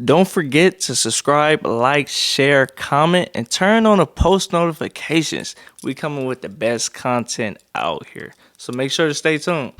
Don't forget to subscribe, like, share, comment, and turn on the post notifications. We coming with the best content out here. So make sure to stay tuned.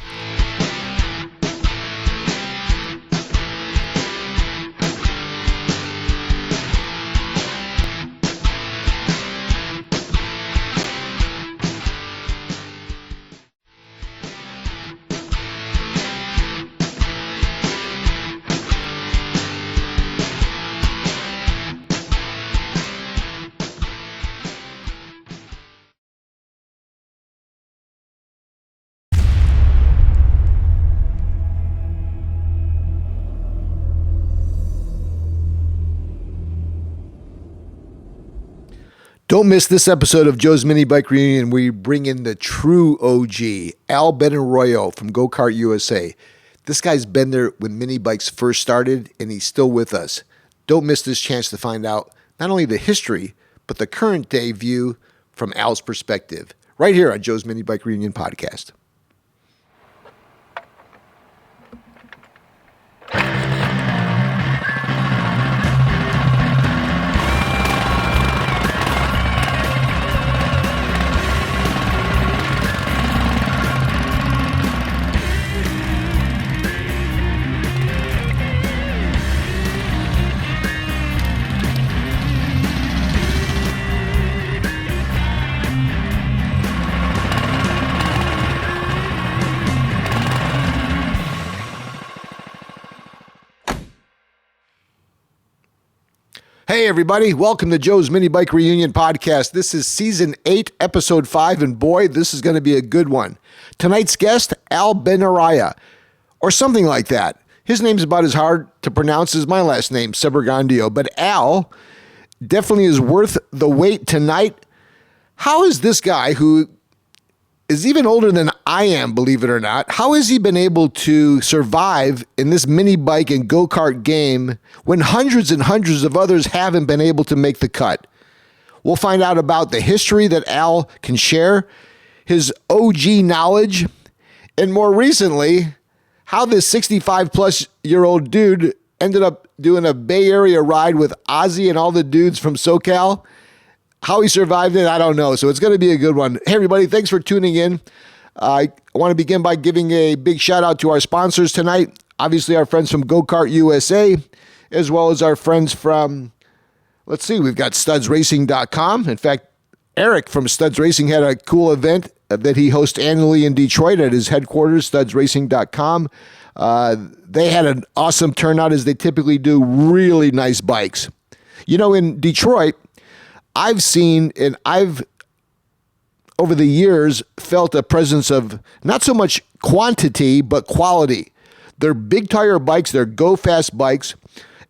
Don't miss this episode of Joe's Minibike Reunion. We bring in the true OG, Al Benaroya from Kart USA. This guy's been there when mini bikes first started, and he's still with us. Don't miss this chance to find out not only the history, but the current day view from Al's perspective, right here on Joe's Minibike Reunion podcast. Hey everybody, welcome to Joe's Minibike Reunion podcast. This is season 8, episode 5, and boy, this is going to be a good one. Tonight's guest, Al Benaroya, or something like that. His name's about as hard to pronounce as my last name, Sebergandio, but Al definitely is worth the wait tonight. How is this guy, who is even older than I am, believe it or not, how has he been able to survive in this mini bike and go-kart game when hundreds and hundreds of others haven't been able to make the cut? We'll find out about the history that Al can share, his OG knowledge, and more recently, how this 65-plus-year-old dude ended up doing a Bay Area ride with Ozzy and all the dudes from SoCal. How he survived it, I don't know. So it's going to be a good one. Hey, everybody, thanks for tuning in. I want to begin by giving a big shout out to our sponsors tonight. Obviously, our friends from Kart USA, as well as our friends from, we've got studsracing.com. In fact, Eric from Studs Racing had a cool event that he hosts annually in Detroit at his headquarters, studsracing.com. They had an awesome turnout, as they typically do. Really nice bikes. You know, in Detroit, I've seen, and I've, over the years, felt a presence of not so much quantity, but quality. They're big tire bikes. They're go-fast bikes.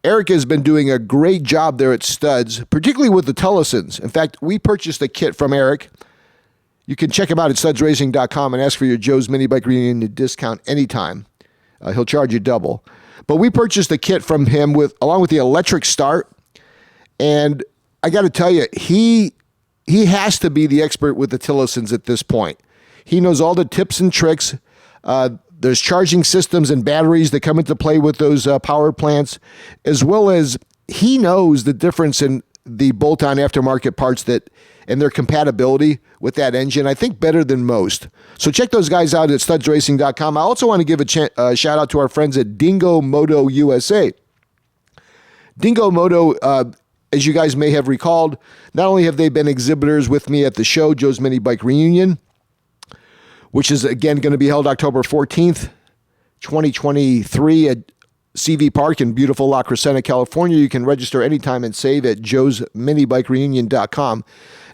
Eric has been doing a great job there at Studs, particularly with the Telesons. In fact, we purchased a kit from Eric. You can check him out at studsracing.com and ask for your Joe's Minibike Reunion discount anytime. He'll charge you double. But we purchased a kit from him along with the electric start, and I got to tell you, he has to be the expert with the Tillesons at this point. He knows all the tips and tricks. There's charging systems and batteries that come into play with those power plants, as well as he knows the difference in the bolt-on aftermarket parts and their compatibility with that engine, I think better than most. So check those guys out at studsracing.com. I also want to give a shout out to our friends at Dingo Moto USA. Dingo Moto, as you guys may have recalled, not only have they been exhibitors with me at the show, Joe's Minibike Reunion, which is again going to be held October 14th, 2023 at CV Park in beautiful La Crescenta, California. You can register anytime and save at joesminibikereunion.com.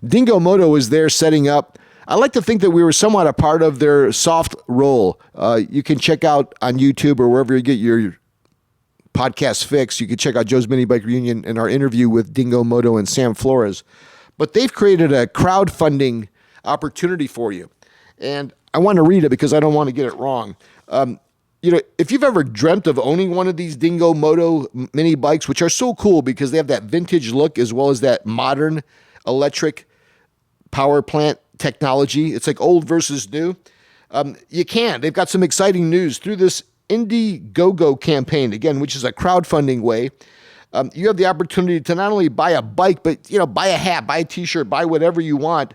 Dingo Moto is there setting up. I like to think that we were somewhat a part of their soft roll. You can check out on YouTube or wherever you get your podcast fix. You can check out Joe's Minibike Reunion and our interview with Dingo Moto and Sam Flores. But they've created a crowdfunding opportunity for you. And I want to read it because I don't want to get it wrong. If you've ever dreamt of owning one of these Dingo Moto mini bikes, which are so cool because they have that vintage look as well as that modern electric power plant technology. It's like old versus new. You can. They've got some exciting news through this Indiegogo campaign, again, which is a crowdfunding way. you have the opportunity to not only buy a bike, but buy a hat, buy a T-shirt, buy whatever you want.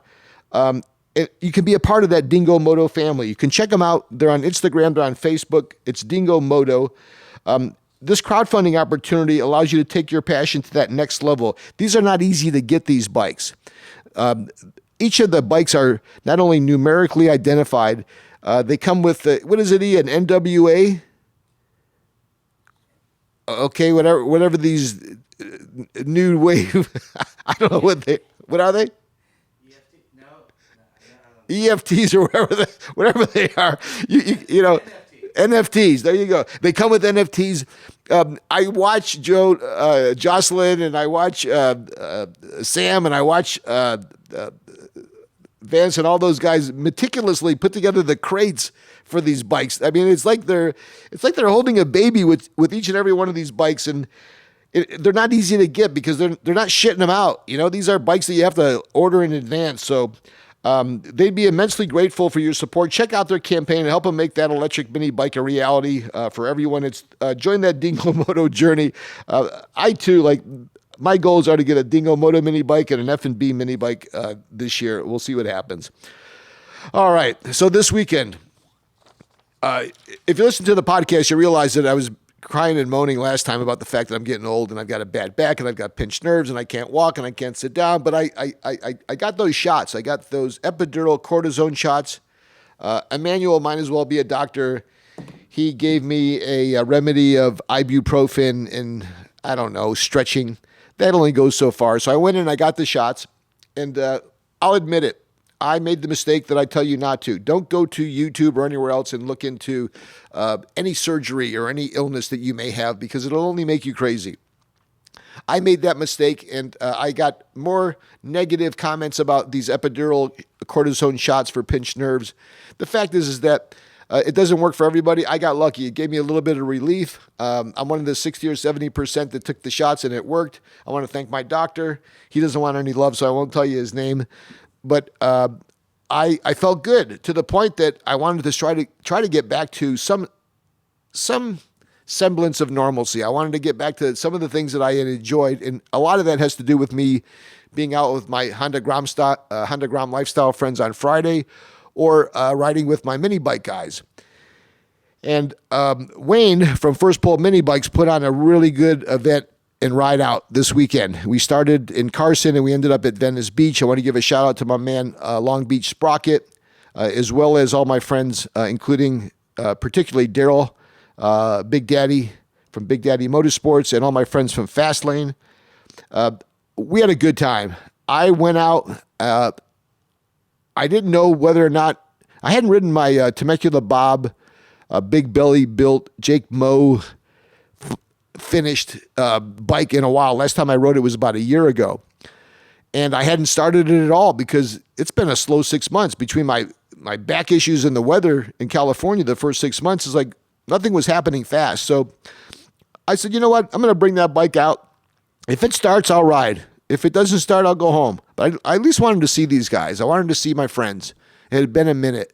You can be a part of that Dingo Moto family. You can check them out. They're on Instagram. They're on Facebook. It's Dingo Moto. This crowdfunding opportunity allows you to take your passion to that next level. These are not easy to get, these bikes. Each of the bikes are not only numerically identified, they come with, what is it, an NWA? Okay, whatever these new wave, I don't know what are they? EFTs or whatever they are, you know, NFTs. There you go. They come with NFTs. I watch Jocelyn, and I watch Sam, and I watch Vance, and all those guys meticulously put together the crates for these bikes. I mean, it's like they're holding a baby with each and every one of these bikes, and they're not easy to get because they're not shitting them out. These are bikes that you have to order in advance. So. They'd be immensely grateful for your support. Check out their campaign and help them make that electric mini bike a reality for everyone. It's join that Dingo Moto journey. I too, my goals are to get a Dingo Moto mini bike and an F&B mini bike this year. We'll see what happens. All right. So this weekend, if you listen to the podcast, you realize that I was crying and moaning last time about the fact that I'm getting old and I've got a bad back and I've got pinched nerves and I can't walk and I can't sit down. But I got those shots. I got those epidural cortisone shots. Emmanuel might as well be a doctor. He gave me a remedy of ibuprofen and, I don't know, stretching. That only goes so far. So I went in and I got the shots, and I'll admit it. I made the mistake that I tell you not to. Don't go to YouTube or anywhere else and look into any surgery or any illness that you may have, because it'll only make you crazy. I made that mistake, and I got more negative comments about these epidural cortisone shots for pinched nerves. The fact is that it doesn't work for everybody. I got lucky. It gave me a little bit of relief. I'm one of the 60 or 70% that took the shots, and it worked. I want to thank my doctor. He doesn't want any love, so I won't tell you his name. But I felt good to the point that I wanted to try to get back to some semblance of normalcy. I wanted to get back to some of the things that I had enjoyed, and a lot of that has to do with me being out with my Honda Grom lifestyle friends on Friday, or riding with my mini bike guys. And Wayne from First Pole Mini Bikes put on a really good event and ride out this weekend. We started in Carson and we ended up at Venice Beach. I want to give a shout out to my man, Long Beach Sprocket, as well as all my friends, including particularly Daryl, Big Daddy from Big Daddy Motorsports, and all my friends from Fastlane. We had a good time. I went out. I didn't know whether or not I hadn't ridden my Temecula Bob, big belly built Jake Moe finished bike in a while. Last time I rode it was about a year ago, and I hadn't started it at all because it's been a slow 6 months between my back issues and the weather in California. The first 6 months is like nothing was happening fast. So I said, you know what? I'm going to bring that bike out. If it starts, I'll ride. If it doesn't start, I'll go home. But I at least wanted to see these guys. I wanted to see my friends. It had been a minute.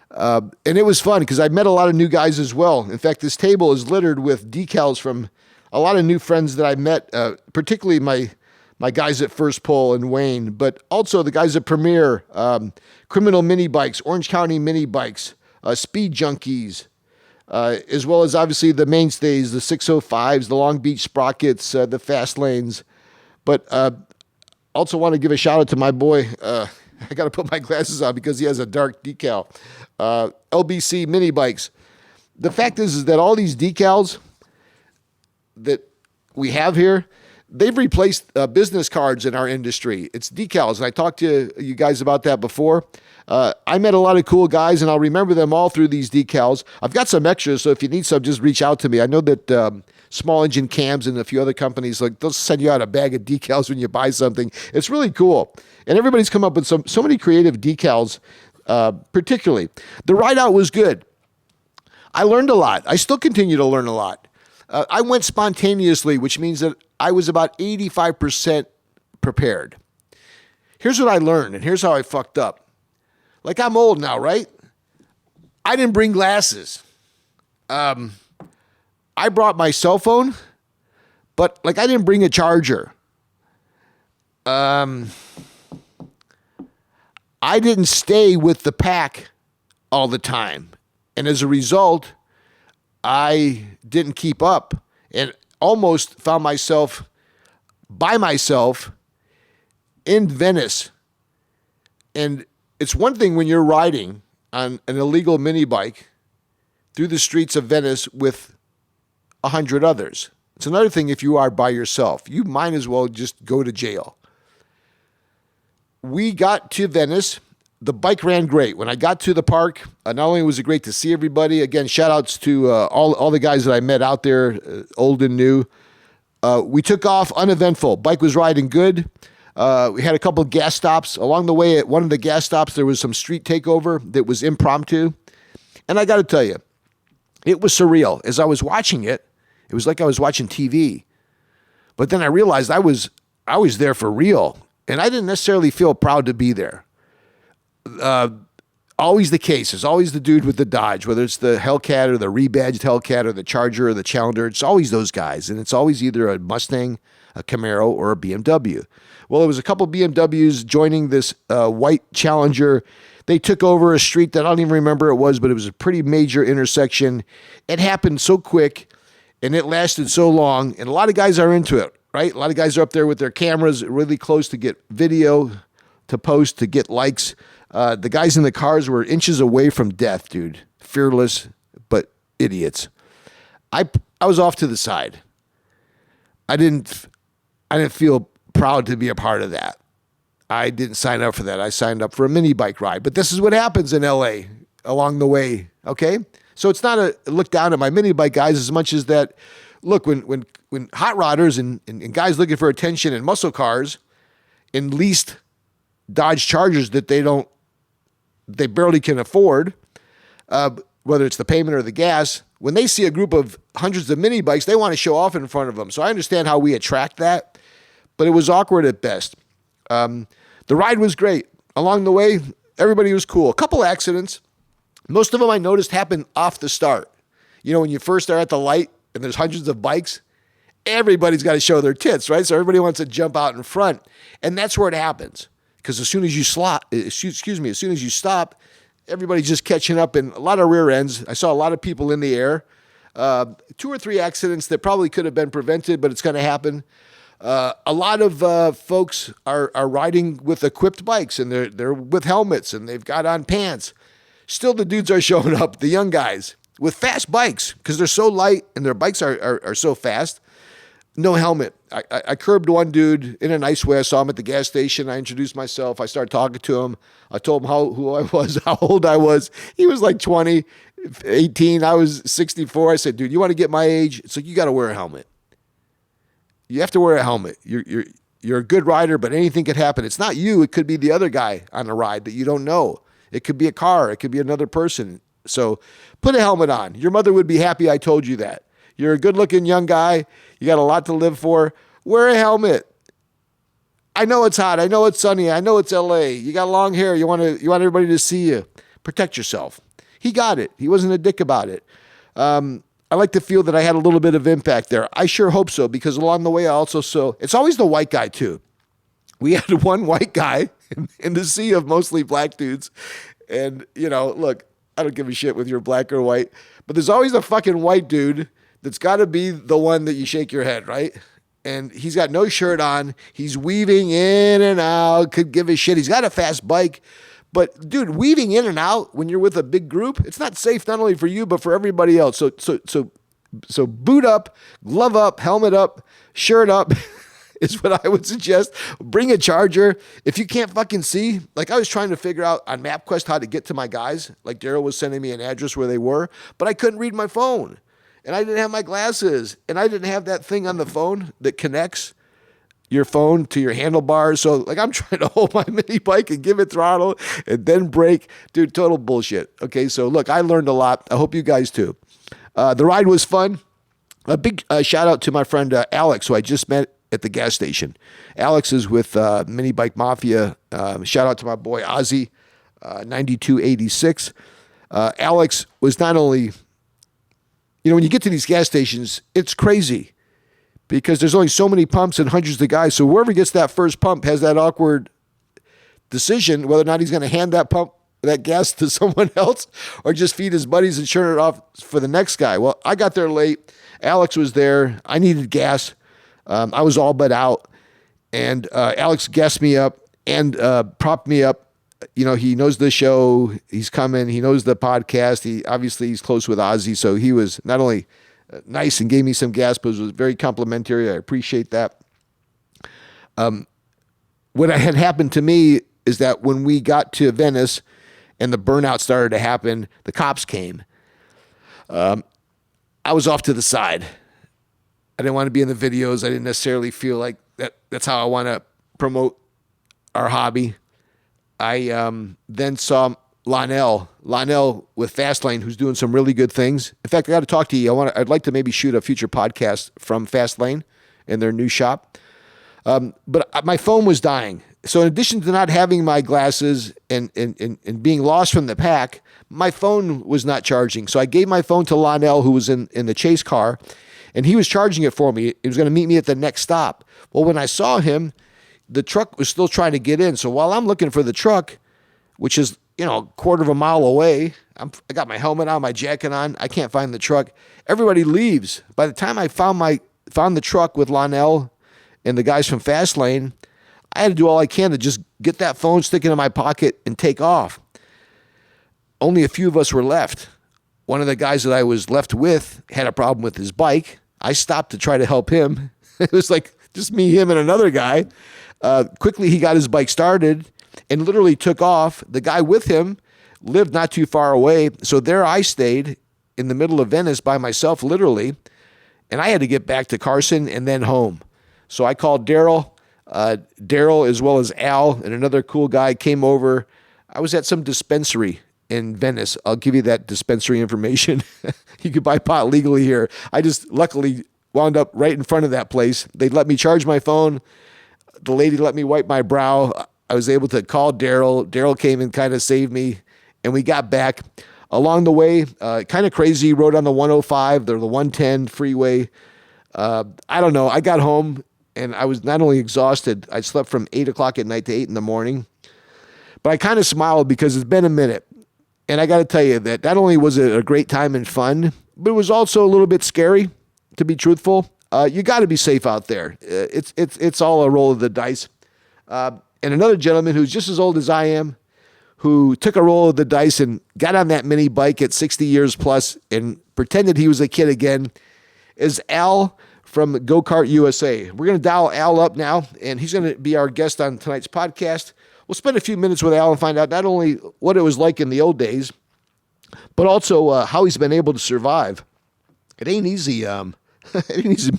And it was fun because I met a lot of new guys as well. In fact, this table is littered with decals from a lot of new friends that I met, particularly my guys at First Pole and Wayne, but also the guys at Premier, Criminal Mini Bikes, Orange County Mini Bikes, Speed Junkies, as well as obviously the mainstays, the 605s, the Long Beach Sprockets, the Fast Lanes. But also want to give a shout out to my boy. I got to put my glasses on because he has a dark decal. LBC Mini Bikes. The fact is that all these decals that we have here, they've replaced business cards in our industry. It's decals, and I talked to you guys about that before. I met a lot of cool guys, and I'll remember them all through these decals. I've got some extras, so if you need some, just reach out to me. I know that Small Engine Cams and a few other companies, they'll send you out a bag of decals when you buy something. It's really cool. And everybody's come up with so many creative decals, particularly. The ride out was good. I learned a lot. I still continue to learn a lot. I went spontaneously, which means that I was about 85% prepared. Here's what I learned, and here's how I fucked up. Like, I'm old now, right? I didn't bring glasses. I brought my cell phone, But like, I didn't bring a charger. I didn't stay with the pack all the time. And as a result, I didn't keep up and almost found myself by myself in Venice. And it's one thing when you're riding on an illegal mini bike through the streets of Venice with 100 others. It's another thing if you are by yourself. You might as well just go to jail. We got to Venice. The bike ran great. When I got to the park, not only was it great to see everybody, again, shout outs to all the guys that I met out there, old and new. We took off uneventful. Bike was riding good. We had a couple of gas stops. Along the way, at one of the gas stops, there was some street takeover that was impromptu. And I got to tell you, it was surreal. As I was watching it, it was like I was watching TV. But then I realized I was there for real. And I didn't necessarily feel proud to be there. Always the case. It's always the dude with the Dodge, whether it's the Hellcat or the rebadged Hellcat or the Charger or the Challenger. It's always those guys. And it's always either a Mustang, a Camaro, or a BMW. Well, it was a couple of BMWs joining this white Challenger. They took over a street that I don't even remember it was, but it was a pretty major intersection. It happened so quick, and it lasted so long. And a lot of guys are into it, right? A lot of guys are up there with their cameras really close to get video, to post, to get likes. The guys in the cars were inches away from death, dude. Fearless, but idiots. I was off to the side. I didn't feel proud to be a part of that. I didn't sign up for that. I signed up for a mini bike ride. But this is what happens in LA along the way, okay? So it's not a look down at my mini bike guys as much as that, look, when hot rodders and guys looking for attention in muscle cars in leased Dodge Chargers that they barely can afford, whether it's the payment or the gas, when they see a group of hundreds of mini bikes, they want to show off in front of them. So I understand how we attract that, but it was awkward at best. The ride was great. Along the way, everybody was cool. A couple accidents. Most of them I noticed happened off the start. You know, when you first are at the light and there's hundreds of bikes, everybody's got to show their tits, right? So everybody wants to jump out in front. And that's where it happens. Because as soon as you stop, everybody's just catching up in a lot of rear ends. I saw a lot of people in the air. 2 or 3 accidents that probably could have been prevented, but it's going to happen. A lot of folks are riding with equipped bikes, and they're with helmets, and they've got on pants. Still, the dudes are showing up, the young guys, with fast bikes because they're so light and their bikes are so fast. No helmet. I curbed one dude in a nice way. I saw him at the gas station. I introduced myself. I started talking to him. I told him who I was, how old I was. He was like 20, 18. I was 64. I said, dude, you want to get my age? It's like, you got to wear a helmet. You have to wear a helmet. You're a good rider, but anything could happen. It's not you. It could be the other guy on the ride that you don't know. It could be a car. It could be another person. So put a helmet on. Your mother would be happy I told you that. You're a good-looking young guy. You got a lot to live for. Wear a helmet. I know it's hot. I know it's sunny. I know it's LA. You got long hair. You want everybody to see you. Protect yourself. He got it. He wasn't a dick about it. I like to feel that I had a little bit of impact there. I sure hope so, because along the way I also saw, it's always the white guy too. We had one white guy in the sea of mostly black dudes. And, you know, look, I don't give a shit whether you're black or white, but there's always a fucking white dude that's got to be the one that you shake your head, right? And he's got no shirt on. He's weaving in and out, could give a shit. He's got a fast bike. But, dude, weaving in and out when you're with a big group, it's not safe not only for you, but for everybody else. So boot up, glove up, helmet up, shirt up is what I would suggest. Bring a charger. If you can't fucking see, like I was trying to figure out on MapQuest how to get to my guys. Like Daryl was sending me an address where they were, but I couldn't read my phone. And I didn't have my glasses. And I didn't have that thing on the phone that connects your phone to your handlebars. So like I'm trying to hold my mini bike and give it throttle and then brake. Dude, total bullshit. Okay, so look, I learned a lot. I hope you guys too. The ride was fun. A big shout out to my friend Alex, who I just met at the gas station. Alex is with Minibike Mafia. Shout out to my boy Ozzy, 9286. Alex was not only, you know, when you get to these gas stations, it's crazy. because there's only so many pumps and hundreds of guys. So whoever gets that first pump has that awkward decision whether or not he's going to hand that gas to someone else or just feed his buddies and turn it off for the next guy. Well, I got there late. Alex was there. I needed gas. I was all but out. And Alex gassed me up and propped me up. You know, he knows the show. He's coming. He knows the podcast. He's close with Ozzy. So he was not only nice and gave me some gas, but was very complimentary. I appreciate that. What had happened to me is that when we got to Venice and the burnout started to happen, the cops came. I was off to the side. I didn't want to be in the videos. I didn't necessarily feel like that's how I want to promote our hobby. I then saw Lionel with Fastlane, who's doing some really good things. In fact, I got to talk to you. I'd like to maybe shoot a future podcast from Fastlane in their new shop. But my phone was dying. So in addition to not having my glasses and being lost from the pack, my phone was not charging. So I gave my phone to Lionel, who was in the chase car, and he was charging it for me. He was going to meet me at the next stop. Well, when I saw him, the truck was still trying to get in. So while I'm looking for the truck, which is, a quarter of a mile away, I got my helmet on, my jacket on. I can't find the truck. Everybody leaves. By the time I found the truck with Lionel and the guys from Fastlane, I had to do all I can to just get that phone, stick it in my pocket, and take off. Only a few of us were left. One of the guys that I was left with had a problem with his bike. I stopped to try to help him. It was like just me, him, and another guy. Quickly, he got his bike started and literally took off. The guy with him lived not too far away. So there I stayed in the middle of Venice by myself, literally. And I had to get back to Carson and then home. So I called Daryl. Daryl, as well as Al and another cool guy, came over. I was at some dispensary in Venice. I'll give you that dispensary information. You could buy pot legally here. I just luckily wound up right in front of that place. They let me charge my phone. The lady let me wipe my brow. I was able to call Daryl. Daryl came and kind of saved me, and we got back. Along the way, kind of crazy, rode on the 105 or the 110 freeway. I don't know. I got home, and I was not only exhausted, I slept from 8 o'clock at night to 8 in the morning. But I kind of smiled because it's been a minute. And I got to tell you that not only was it a great time and fun, but it was also a little bit scary, to be truthful. You got to be safe out there. It's all a roll of the dice. And another gentleman who's just as old as I am, who took a roll of the dice and got on that mini bike at 60 years plus and pretended he was a kid again, is Al from Go-Kart USA. We're going to dial Al up now, and he's going to be our guest on tonight's podcast. We'll spend a few minutes with Al and find out not only what it was like in the old days, but also how he's been able to survive. It ain't easy. It ain't easy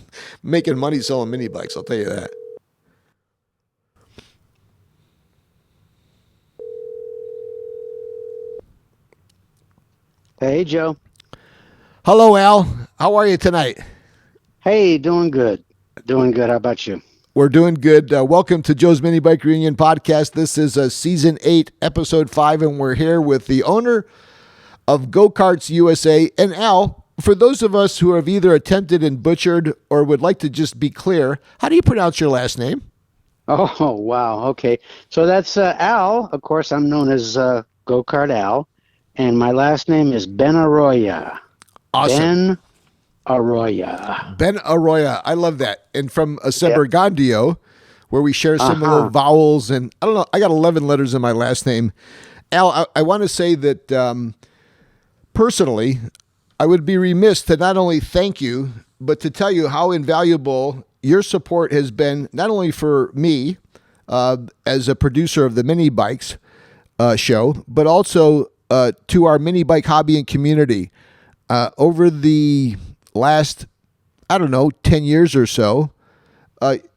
making money selling mini bikes. I'll tell you that. Hey, Joe. Hello, Al. How are you tonight? Hey, doing good. Doing good. How about you? We're doing good. Welcome to Joe's Minibike Reunion podcast. This is Season 8, Episode 5, and we're here with the owner of Go-Karts USA. And Al, for those of us who have either attempted and butchered or would like to just be clear, how do you pronounce your last name? Oh, wow. Okay. So that's Al. Of course, I'm known as Go-Kart Al. And my last name is Benaroya. Awesome. Benaroya. I love that. And from Sebergandio, where we share similar vowels. And I don't know, I got 11 letters in my last name. Al, I want to say that personally, I would be remiss to not only thank you, but to tell you how invaluable your support has been, not only for me as a producer of the Mini Bikes show, but also to our mini bike hobby and community. Over the last, 10 years or so,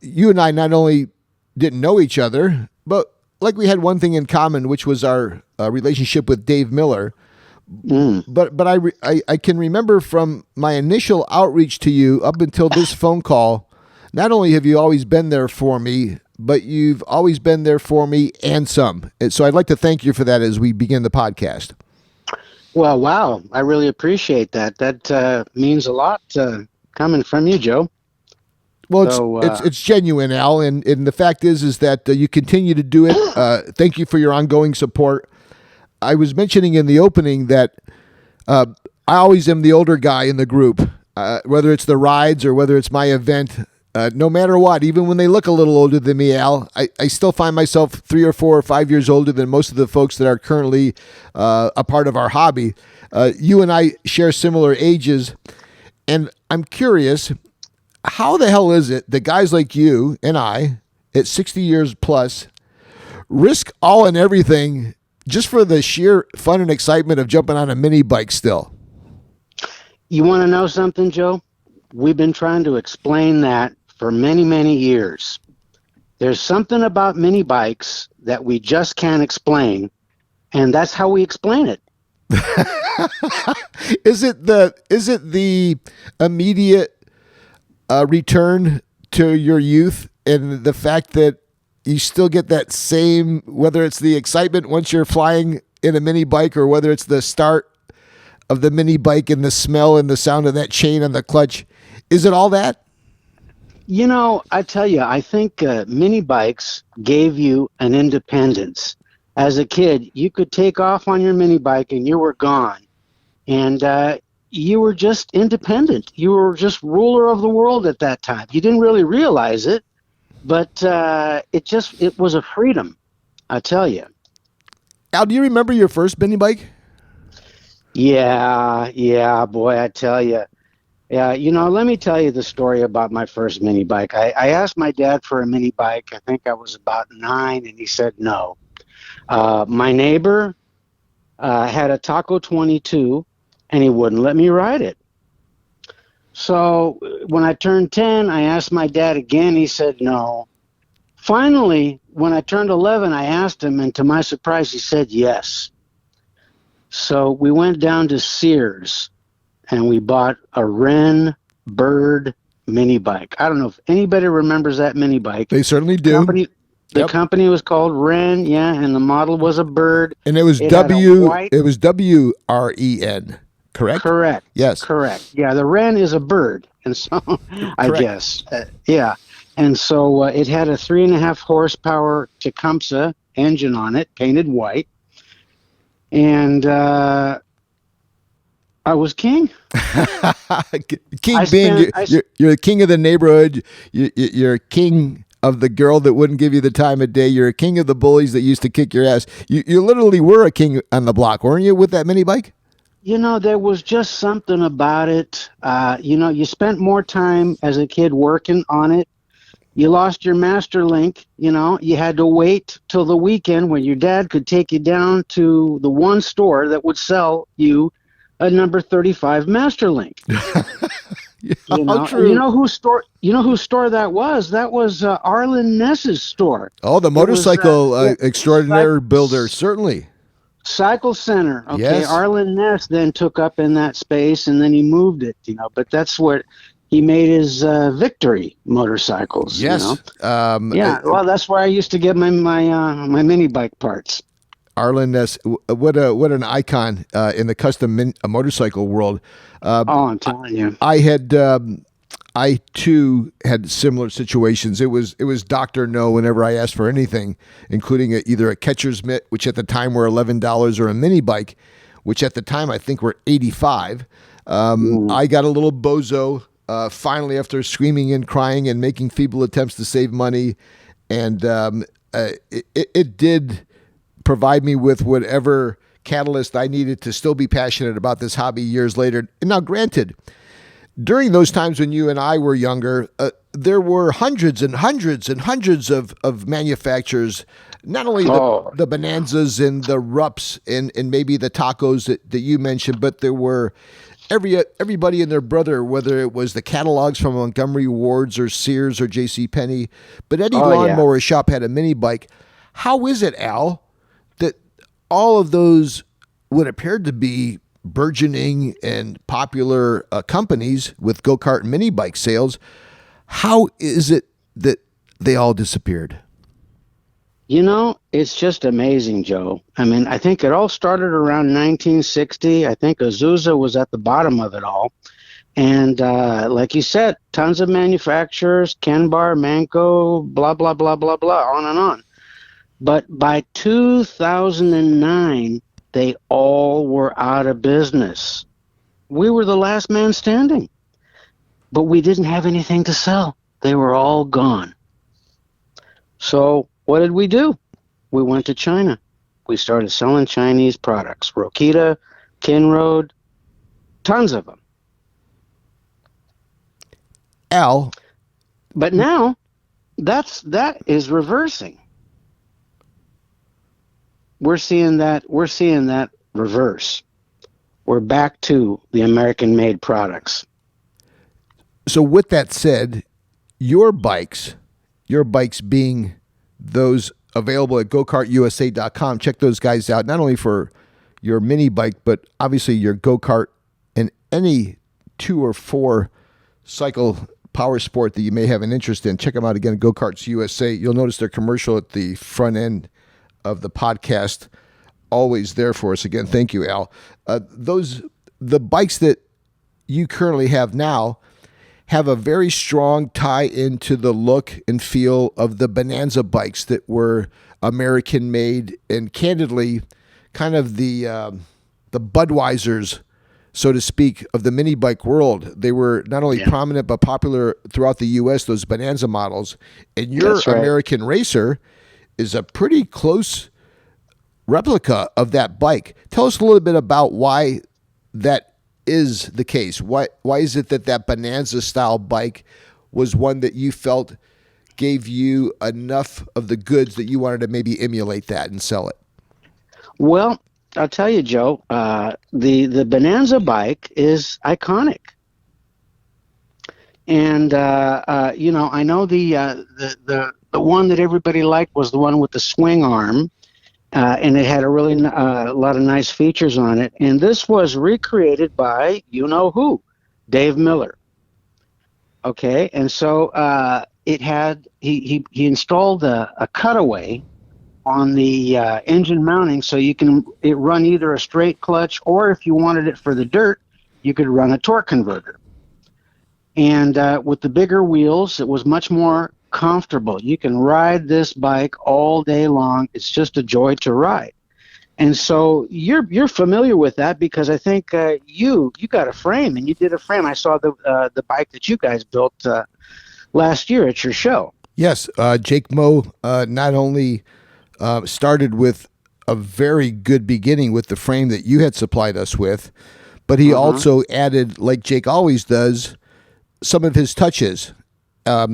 you and I not only didn't know each other, but like we had one thing in common, which was our relationship with Dave Miller. But I can remember from my initial outreach to you up until this phone call, not only have you always been there for me, but you've always been there for me and some. And so I'd like to thank you for that as we begin the podcast. Well, wow. I really appreciate that. That means a lot coming from you, Joe. Well, So it's genuine, Al, and the fact is that you continue to do it. Thank you for your ongoing support. I was mentioning in the opening that I always am the older guy in the group, whether it's the rides or whether it's my event. No matter what, even when they look a little older than me, Al, I still find myself 3 or 4 or 5 years older than most of the folks that are currently a part of our hobby. You and I share similar ages, and I'm curious, how the hell is it that guys like you and I, at 60 years plus, risk all and everything just for the sheer fun and excitement of jumping on a mini bike still? you want to know something, Joe? We've been trying to explain that for many, many years. There's something about mini bikes that we just can't explain, and that's how we explain it. Is it the immediate return to your youth and the fact that you still get that same, whether it's the excitement once you're flying in a mini bike or whether it's the start of the mini bike and the smell and the sound of that chain on the clutch? Is it all that? You know, I tell you, I think mini bikes gave you an independence. As a kid, you could take off on your mini bike and you were gone. And you were just independent. You were just ruler of the world at that time. You didn't really realize it, but it was a freedom, I tell you. Al, do you remember your first mini bike? Yeah, boy, I tell you. Yeah, you know, let me tell you the story about my first mini bike. I asked my dad for a mini bike. I think I was about 9, and he said no. My neighbor had a Taco 22, and he wouldn't let me ride it. So when I turned 10, I asked my dad again. He said no. Finally, when I turned 11, I asked him, and to my surprise, he said yes. So we went down to Sears, and we bought a Wren Bird mini bike. I don't know if anybody remembers that mini bike. They certainly do. The company was called Wren, yeah, and the model was a bird. And it was WREN, correct? Correct. Yes. Correct. Yeah, the Wren is a bird, and so I guess, yeah. And so it had a 3.5 horsepower Tecumseh engine on it, painted white, and I was king. King you're the king of the neighborhood. You're a king of the girl that wouldn't give you the time of day. You're a king of the bullies that used to kick your ass. You literally were a king on the block, weren't you, with that mini bike? You know, there was just something about it. You know, you spent more time as a kid working on it. You lost your master link. You know, you had to wait till the weekend when your dad could take you down to the one store that would sell you a number 35 master link. Yeah, you know, true. You know whose store that was? That was Arlen Ness's store. Oh, the motorcycle extraordinaire builder, certainly. Cycle Center. Okay, yes. Arlen Ness then took up in that space, and then he moved it. You know, but that's what he made his Victory motorcycles. Yes. You know? Yeah. Well, that's where I used to get my mini bike parts. Arlen Ness, what an icon in the custom motorcycle world. I'm telling you, I too had similar situations. It was Dr. No whenever I asked for anything, including either a catcher's mitt, which at the time were $11, or a mini bike, which at the time I think were $85. I got a little bozo finally after screaming and crying and making feeble attempts to save money, and it did provide me with whatever catalyst I needed to still be passionate about this hobby years later. And now, granted, during those times when you and I were younger, there were hundreds and hundreds and hundreds of manufacturers, not only the Bonanzas and the Rups and maybe the Tacos that you mentioned, but there were everybody and their brother, whether it was the catalogs from Montgomery Ward's or Sears or JCPenney, but any lawnmower shop had a mini bike. How is it, Al, that all of those what appeared to be burgeoning and popular companies with go-kart and mini bike sales, how is it that they all disappeared? You know, it's just amazing, Joe. I mean, I think it all started around 1960. I think Azusa was at the bottom of it all. And like you said, tons of manufacturers, Kenbar, Manco, blah, blah, blah, blah, blah, on and on. But by 2009, they all were out of business. We were the last man standing, but we didn't have anything to sell. They were all gone. So what did we do? We went to China. We started selling Chinese products, Rokita, Kinroad, tons of them. Al, But now that is reversing. We're seeing that reverse. We're back to the American-made products. so with that said, your bikes being those available at gokartusa.com, check those guys out, not only for your mini bike, but obviously your go-kart and any 2 or 4 cycle power sport that you may have an interest in. Check them out again, Go Karts USA. You'll notice their commercial at the front end of the podcast, always there for us. Again, thank you, Al. The bikes that you currently have now have a very strong tie into the look and feel of the Bonanza bikes that were American made, and candidly, kind of the Budweisers, so to speak, of the mini bike world. They were not only prominent but popular throughout the U.S., those Bonanza models. And your That's right. American Racer is a pretty close replica of that bike. Tell us a little bit about why that is the case. Why is it that Bonanza style bike was one that you felt gave you enough of the goods that you wanted to maybe emulate that and sell it? Well, I'll tell you, Joe, the Bonanza bike is iconic. And, I know the one that everybody liked was the one with the swing arm, and it had a really lot of nice features on it. And this was recreated by you-know-who, Dave Miller. Okay, and so it had, he installed a cutaway on the engine mounting, so it run either a straight clutch, or if you wanted it for the dirt, you could run a torque converter. And with the bigger wheels, it was much more comfortable. You can ride this bike all day long. It's just a joy to ride. And so you're familiar with that, because I think you got a frame, and you did a frame. I saw the bike that you guys built last year at your show. Yes, Jake Moe not only started with a very good beginning with the frame that you had supplied us with, but he also added, like Jake always does, some of his touches.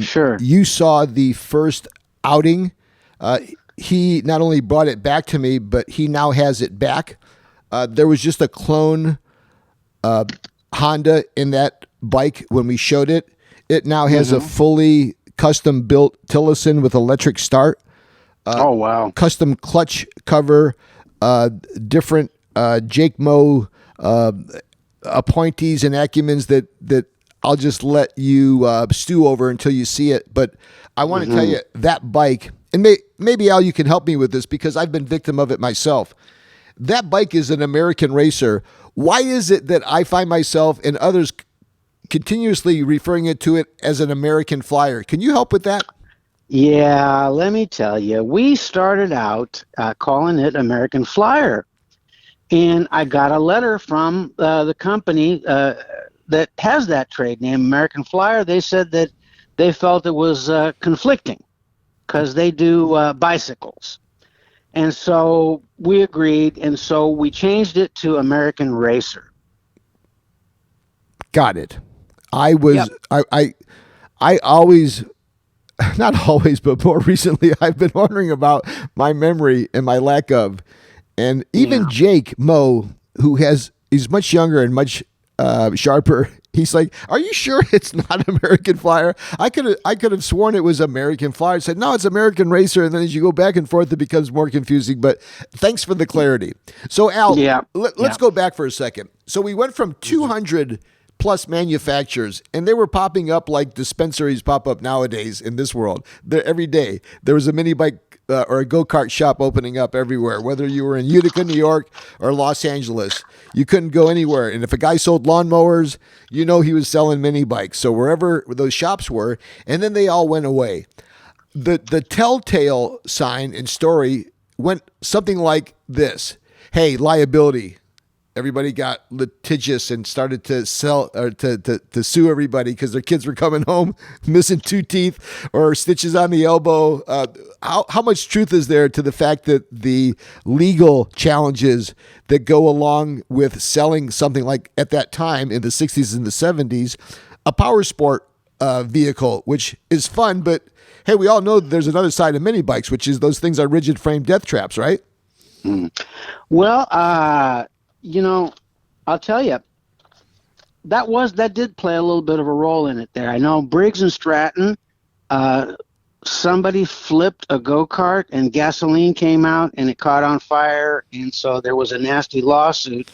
Sure. You saw the first outing. He not only brought it back to me, but he now has it back. There was just a clone Honda in that bike when we showed it. It now has a fully custom built Tillotson with electric start. Oh, wow. Custom clutch cover, different Jake Moe appointees and acumens that I'll just let you stew over until you see it. But I want to tell you, that bike, and maybe, Al, you can help me with this, because I've been victim of it myself. That bike is an American Racer. Why is it that I find myself and others continuously referring to it as an American Flyer? Can you help with that? Yeah, let me tell you, we started out calling it American Flyer. And I got a letter from the company that has that trade name, American Flyer. They said that they felt it was conflicting, because they do bicycles. And so we agreed, and so we changed it to American Racer. Got it. I always, not always, but more recently, I've been wondering about my memory and my lack of. And even Jake Moe, he's much younger and much sharper. He's like, "Are you sure it's not American Flyer?" I could have sworn it was American Flyer. I said, "No, it's American Racer." And then as you go back and forth, it becomes more confusing. But thanks for the clarity. So Al, let's go back for a second. So we went from 200 plus manufacturers, and they were popping up like dispensaries pop up nowadays in this world. Every day there was a mini bike or a go-kart shop opening up everywhere, whether you were in Utica, New York, or Los Angeles. You couldn't go anywhere. And if a guy sold lawnmowers, you know he was selling mini bikes. So wherever those shops were, and then they all went away. The telltale sign and story went something like this. Hey, liability. Everybody got litigious and started to sell or to sue everybody because their kids were coming home missing 2 teeth or stitches on the elbow. How much truth is there to the fact that the legal challenges that go along with selling something like at that time in the 60s and the 70s, a power sport vehicle, which is fun, but hey, we all know that there's another side of mini bikes, which is those things are rigid frame death traps, right? Well, I'll tell you, that did play a little bit of a role in it there. I know Briggs and Stratton, somebody flipped a go-kart and gasoline came out and it caught on fire, and so there was a nasty lawsuit.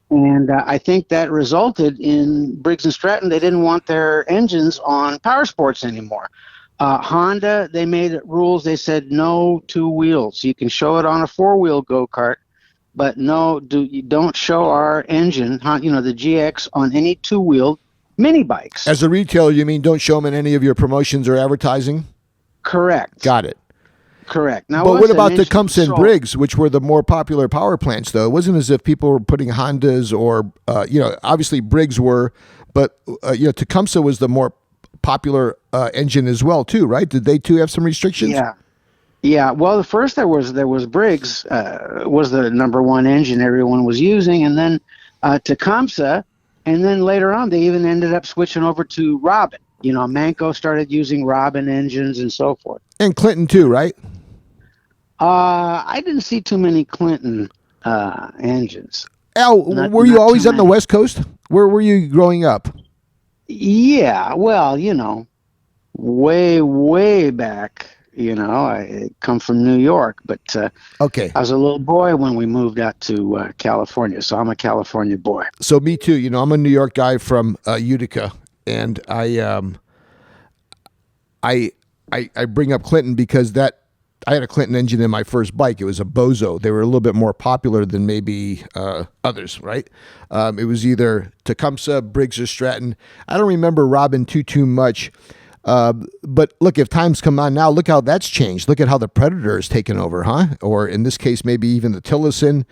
And I think that resulted in Briggs and Stratton, they didn't want their engines on power sports anymore. Honda, they made rules. They said no 2 wheels. You can show it on a 4-wheel go-kart, but you don't show our engine, the GX, on any 2-wheeled mini bikes. As a retailer, you mean don't show them in any of your promotions or advertising? Correct. Got it. Correct. Now, but what about Tecumseh and Briggs, which were the more popular power plants, though? It wasn't as if people were putting Hondas or, obviously Briggs were, but, Tecumseh was the more popular engine as well, too, right? Did they, too, have some restrictions? Yeah. Well, the first there was Briggs was the number one engine everyone was using, and then Tecumseh, and then later on they even ended up switching over to Robin. Manco started using Robin engines and so forth. And Clinton, too, right? I didn't see too many Clinton engines. Al, were you always on the West Coast? Where were you growing up? Yeah, well, way, way back, I come from New York, but okay. I was a little boy when we moved out to California, so I'm a California boy. So me too. I'm a New York guy from Utica, and I bring up Clinton because I had a Clinton engine in my first bike. It was a Bozo. They were a little bit more popular than maybe others, right? It was either Tecumseh, Briggs, or Stratton. I don't remember Robin too much. But look, if times come on now, look how that's changed. Look at how the Predator has taken over, huh? Or in this case, maybe even the Tillerson.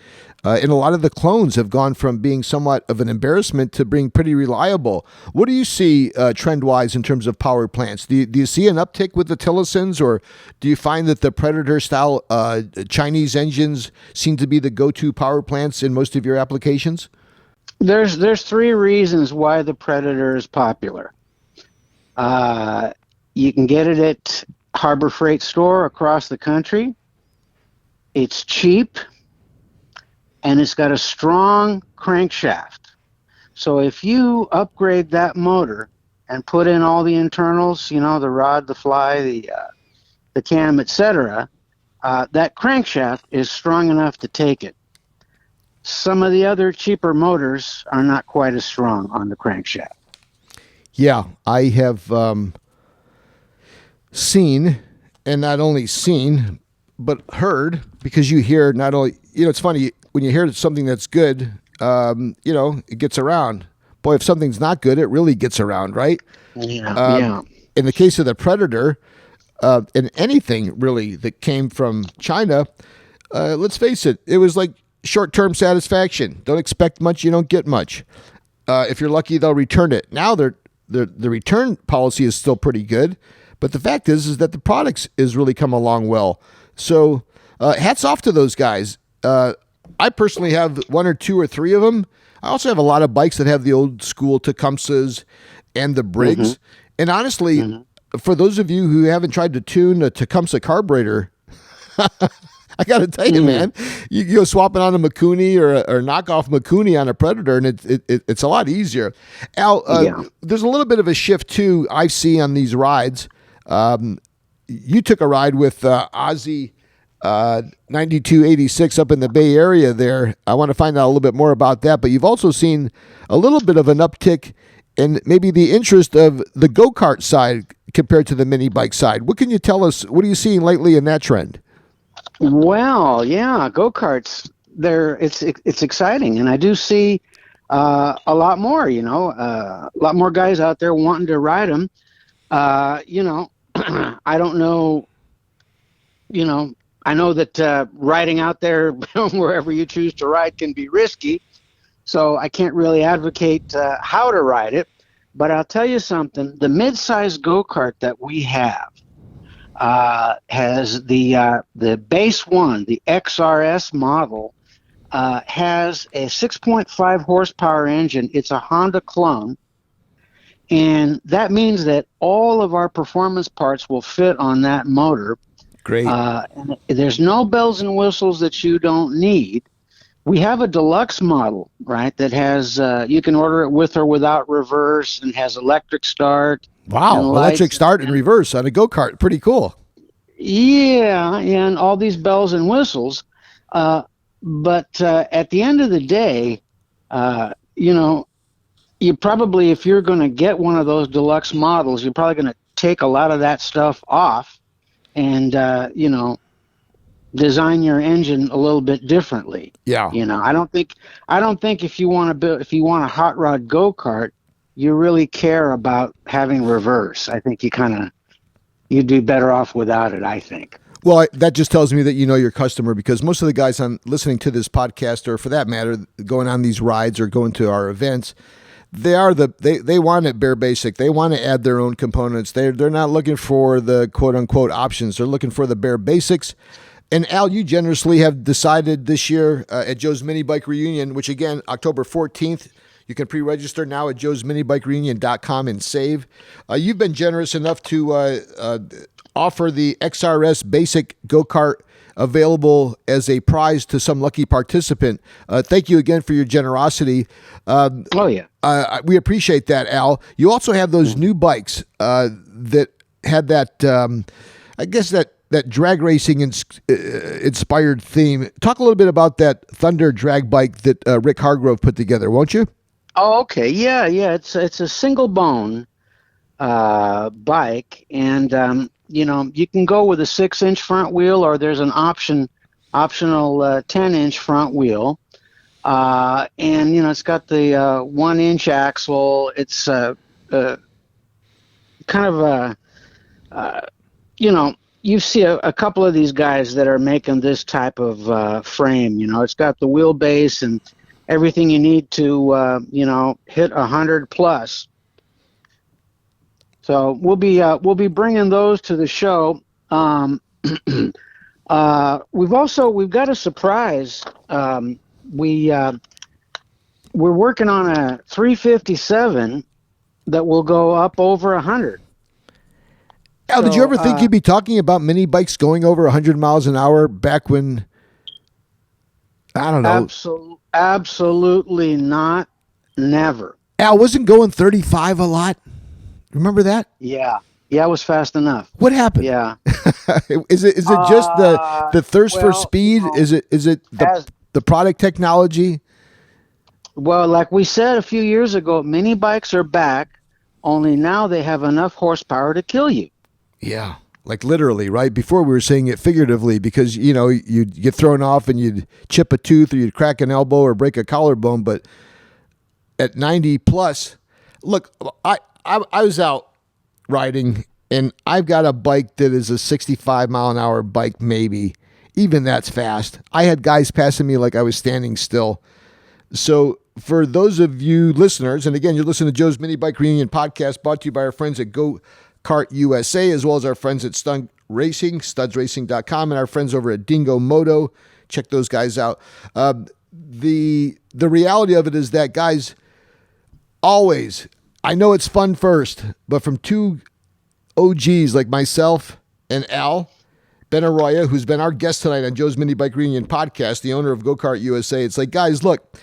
And a lot of the clones have gone from being somewhat of an embarrassment to being pretty reliable. What do you see trend-wise in terms of power plants? Do you see an uptick with the Tillersons, or do you find that the Predator-style Chinese engines seem to be the go-to power plants in most of your applications? There's 3 reasons why the Predator is popular. You can get it at Harbor Freight store across the country. It's cheap, and it's got a strong crankshaft. So if you upgrade that motor and put in all the internals, the rod, the fly, the cam, etc., that crankshaft is strong enough to take it. Some of the other cheaper motors are not quite as strong on the crankshaft. Yeah, I have seen, and not only seen, but heard, because you hear not only, it's funny, when you hear something that's good, it gets around. Boy, if something's not good, it really gets around, right? Yeah. In the case of the Predator, and anything really that came from China, let's face it, it was like short-term satisfaction. Don't expect much, you don't get much. If you're lucky, they'll return it. Now the return policy is still pretty good, but the fact is that the products is really come along well. So hats off to those guys. I personally have 1 or 2 or 3 of them. I also have a lot of bikes that have the old school Tecumsehs and the Briggs. Mm-hmm. And honestly, for those of you who haven't tried to tune a Tecumseh carburetor, I got to tell you, man, you go swapping on a Mikuni or knockoff Mikuni on a Predator, and it's a lot easier. Al, there's a little bit of a shift, too, I see on these rides. You took a ride with Ozzy 9286 up in the Bay Area there. I want to find out a little bit more about that, but you've also seen a little bit of an uptick in maybe the interest of the go-kart side compared to the mini bike side. What can you tell us? What are you seeing lately in that trend? Well, yeah, go-karts. It's exciting, and I do see a lot more. A lot more guys out there wanting to ride them. I don't know. You know, I know that riding out there wherever you choose to ride can be risky, so I can't really advocate how to ride it. But I'll tell you something: the mid-size go-kart that we have has the base one, the XRS model, has a 6.5 horsepower engine. It's a Honda clone, and that means that all of our performance parts will fit on that motor. Great. And there's no bells and whistles that you don't need. We have a deluxe model, right, that has you can order it with or without reverse and has electric start. Wow, electric start and reverse on a go-kart. Pretty cool. Yeah, and all these bells and whistles. But at the end of the day, you probably, if you're going to get one of those deluxe models, you're probably going to take a lot of that stuff off and, design your engine a little bit differently. Yeah. I don't think if you want a hot rod go-kart, you really care about having reverse. I think you'd be better off without it, I think. Well, that just tells me that you know your customer, because most of the guys on listening to this podcast, or for that matter, going on these rides or going to our events, they want it bare basic. They want to add their own components. They're not looking for the quote unquote options. They're looking for the bare basics. And Al, you generously have decided this year at Joe's Minibike Reunion, which again, October 14th, you can pre-register now at joesminibikereunion.com and save. You've been generous enough to offer the XRS Basic Go-Kart available as a prize to some lucky participant. Thank you again for your generosity. Oh, yeah. We appreciate that, Al. You also have those new bikes that had that, I guess that drag racing inspired theme. Talk a little bit about that Thunder drag bike that Rick Hargrove put together, won't you? Oh, okay. Yeah. It's a single bone bike, and you can go with a 6-inch front wheel, or there's an optional 10-inch front wheel, and it's got the 1-inch axle. It's kind of you see a couple of these guys that are making this type of frame. It's got the wheelbase and everything you need to hit 100 plus. So we'll be bringing those to the show. We've got a surprise. We're working on a 357 that will go up over 100. Al, did you ever think you'd be talking about mini bikes going over 100 miles an hour back when, I don't know. Absolutely not. Never. Al, wasn't going 35 a lot? Remember that? Yeah, it was fast enough. What happened? Yeah. Is it just the thirst for speed? Is it the product technology? Well, like we said a few years ago, mini bikes are back, only now they have enough horsepower to kill you. Yeah, like literally, right? Before we were saying it figuratively, because you'd get thrown off and you'd chip a tooth or you'd crack an elbow or break a collarbone. But at 90 plus, look, I was out riding, and I've got a bike that is a 65 mile an hour bike, maybe. Even that's fast. I had guys passing me like I was standing still. So for those of you listeners, and again, you're listening to Joe's Minibike Reunion podcast, brought to you by our friends at Go Kart USA, as well as our friends at Studs Racing, studsracing.com, and our friends over at Dingo Moto. Check those guys out. The reality of it is that, guys, always, I know it's fun first, but from two OGs like myself and Al Benaroya, who's been our guest tonight on Joe's Minibike Reunion podcast, the owner of Go Kart USA, it's like, guys, look,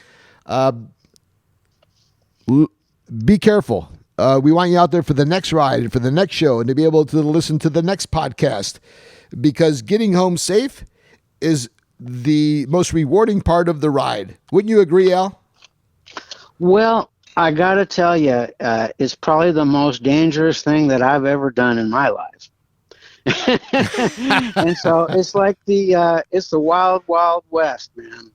be careful. We want you out there for the next ride and for the next show and to be able to listen to the next podcast, because getting home safe is the most rewarding part of the ride. Wouldn't you agree, Al? Well, I got to tell you, it's probably the most dangerous thing that I've ever done in my life. And so it's like it's the wild, wild west, man.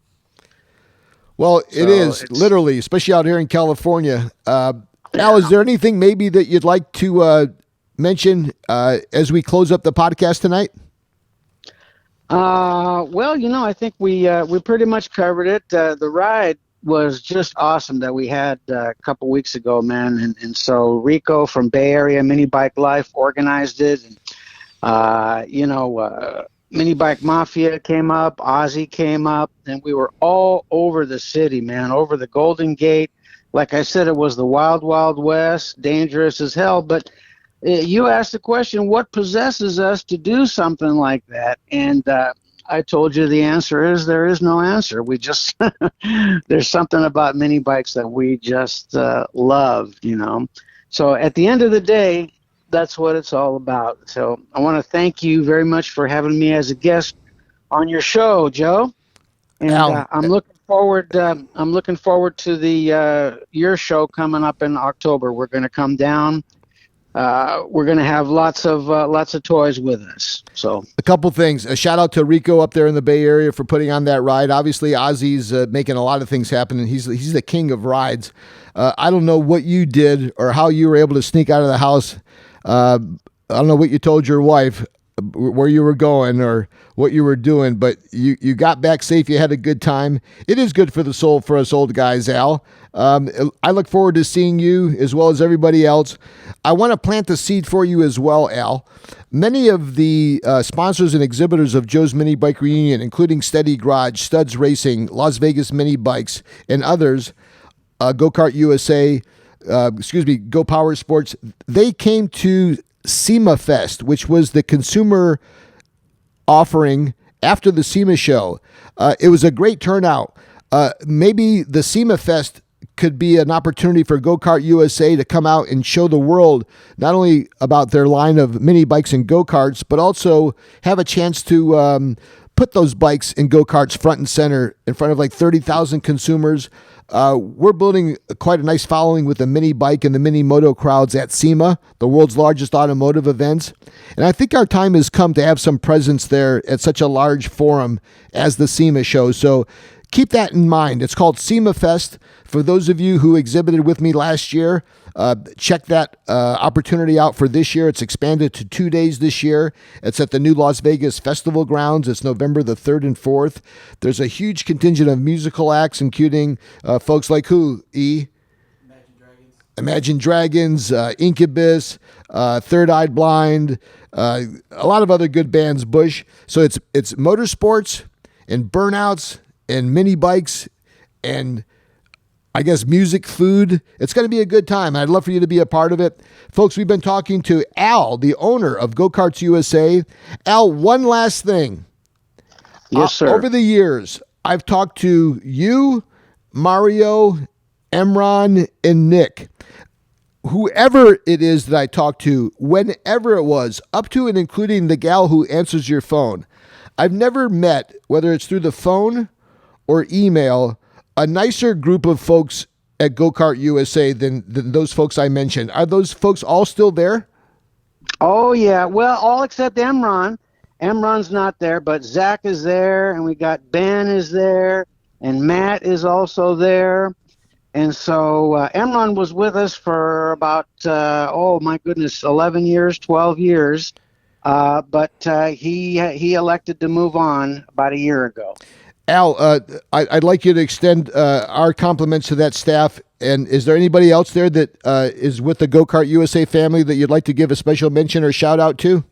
Well, it So is literally, especially out here in California. Al, is there anything maybe that you'd like to mention as we close up the podcast tonight? Well, I think we pretty much covered it. The ride was just awesome that we had a couple weeks ago, man. And so Rico from Bay Area Minibike Life organized it. And, Minibike Mafia came up, Ozzy came up, and we were all over the city, man, over the Golden Gate. Like I said, it was the wild, wild west, dangerous as hell. But you asked the question, what possesses us to do something like that? And I told you the answer is there is no answer. We just, there's something about mini bikes that we just love, So at the end of the day, that's what it's all about. So I want to thank you very much for having me as a guest on your show, Joe. And I'm looking forward. I'm looking forward to the your show coming up in October. We're going to come down. We're going to have lots of toys with us. So a couple things. A shout out to Rico up there in the Bay Area for putting on that ride. Obviously, Ozzy's making a lot of things happen, and he's the king of rides. I don't know what you did or how you were able to sneak out of the house. I don't know what you told your wife, where you were going or what you were doing, but you got back safe. You had a good time. It is good for the soul for us old guys, Al. I look forward to seeing you as well as everybody else. I want to plant the seed for you as well, Al. Many of the sponsors and exhibitors of Joe's Minibike Reunion, including Steady Garage, Studs Racing, Las Vegas Mini Bikes, and others, Go Kart USA, Go Power Sports, they came to SEMA Fest, which was the consumer offering after the SEMA show. It was a great turnout. Maybe the SEMA Fest could be an opportunity for Go Kart USA to come out and show the world not only about their line of mini bikes and go-karts, but also have a chance to put those bikes and go-karts front and center in front of like 30,000 consumers. We're building quite a nice following with the mini bike and the mini moto crowds at SEMA, the world's largest automotive events. And I think our time has come to have some presence there at such a large forum as the SEMA show. So keep that in mind. It's called SEMA Fest. For those of you who exhibited with me last year, check that opportunity out for this year. It's expanded to 2 days this year. It's at the new Las Vegas Festival Grounds. It's November the 3rd and 4th. There's a huge contingent of musical acts, including folks like who, E? Imagine Dragons, Incubus, Third Eye Blind, a lot of other good bands, Bush. So it's motorsports and burnouts and mini bikes and I guess music, food. It's going to be a good time. I'd love for you to be a part of it. Folks, we've been talking to Al, the owner of Go Karts USA. Al, one last thing. Yes, sir. Over the years, I've talked to you, Mario, Emron, and Nick. Whoever it is that I talked to, whenever it was, up to and including the gal who answers your phone, I've never met, whether it's through the phone or email, a nicer group of folks at Go Kart USA than those folks I mentioned. Are those folks all still there? Oh, yeah. Well, all except Emron. Emron's not there, but Zach is there, and we got Ben is there, and Matt is also there. And so Emron was with us for about, 11 years, 12 years. But he elected to move on about a year ago. Al, I'd like you to extend our compliments to that staff. And is there anybody else there that is with the Go Kart USA family that you'd like to give a special mention or shout out to?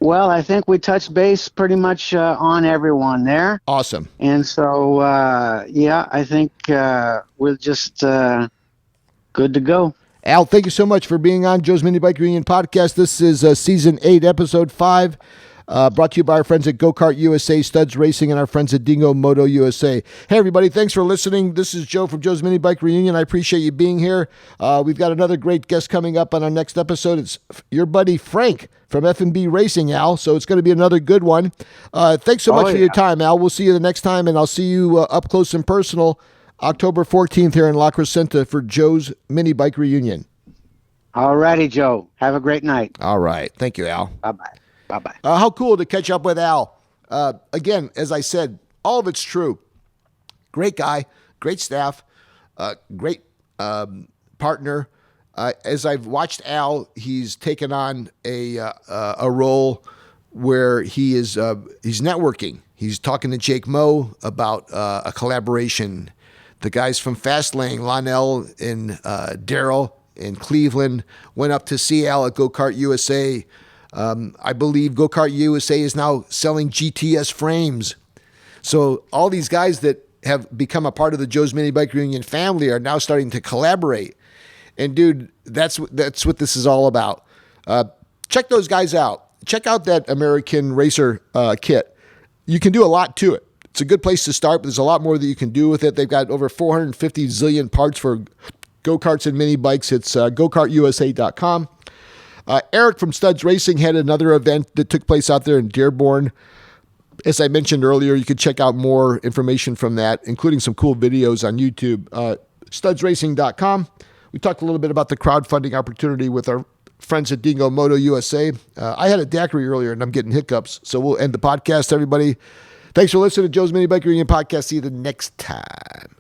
Well, I think we touched base pretty much on everyone there. Awesome. And so, I think we're just good to go. Al, thank you so much for being on Joe's Minibike Reunion podcast. This is Season 8, Episode 5. Brought to you by our friends at Go Kart USA, Studs Racing, and our friends at Dingo Moto USA. Hey, everybody, thanks for listening. This is Joe from Joe's Minibike Reunion. I appreciate you being here. We've got another great guest coming up on our next episode. It's your buddy Frank from F&B Racing, Al, so it's going to be another good one. Thanks so much for your time, Al. We'll see you the next time, and I'll see you up close and personal October 14th here in La Crescenta for Joe's Minibike Reunion. All righty, Joe. Have a great night. All right. Thank you, Al. Bye-bye. Bye-bye. How cool to catch up with Al. Again, as I said, all of it's true. Great guy, great staff, great partner. As I've watched Al, he's taken on a role where he's networking. He's talking to Jake Moe about a collaboration. The guys from Fastlane, Lonell and Daryl in Cleveland, went up to see Al at Go Kart USA. I believe Go Kart USA is now selling GTS frames. So all these guys that have become a part of the Joe's Minibike Reunion family are now starting to collaborate. And dude, that's what this is all about. Check those guys out. Check out that American Racer kit. You can do a lot to it. It's a good place to start, but there's a lot more that you can do with it. They've got over 450 zillion parts for go-karts and mini bikes. It's gokartusa.com. Eric from Studs Racing had another event that took place out there in Dearborn. As I mentioned earlier, you could check out more information from that, including some cool videos on YouTube. Studsracing.com. We talked a little bit about the crowdfunding opportunity with our friends at Dingo Moto USA. I had a daiquiri earlier and I'm getting hiccups, so we'll end the podcast, everybody. Thanks for listening to Joe's Minibike Reunion Podcast. See you the next time.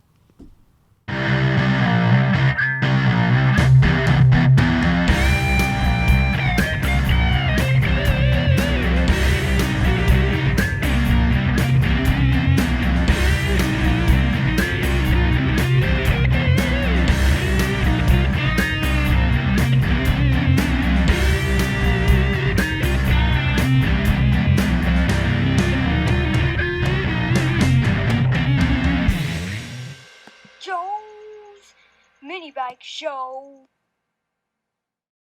Joe's Minibike Show.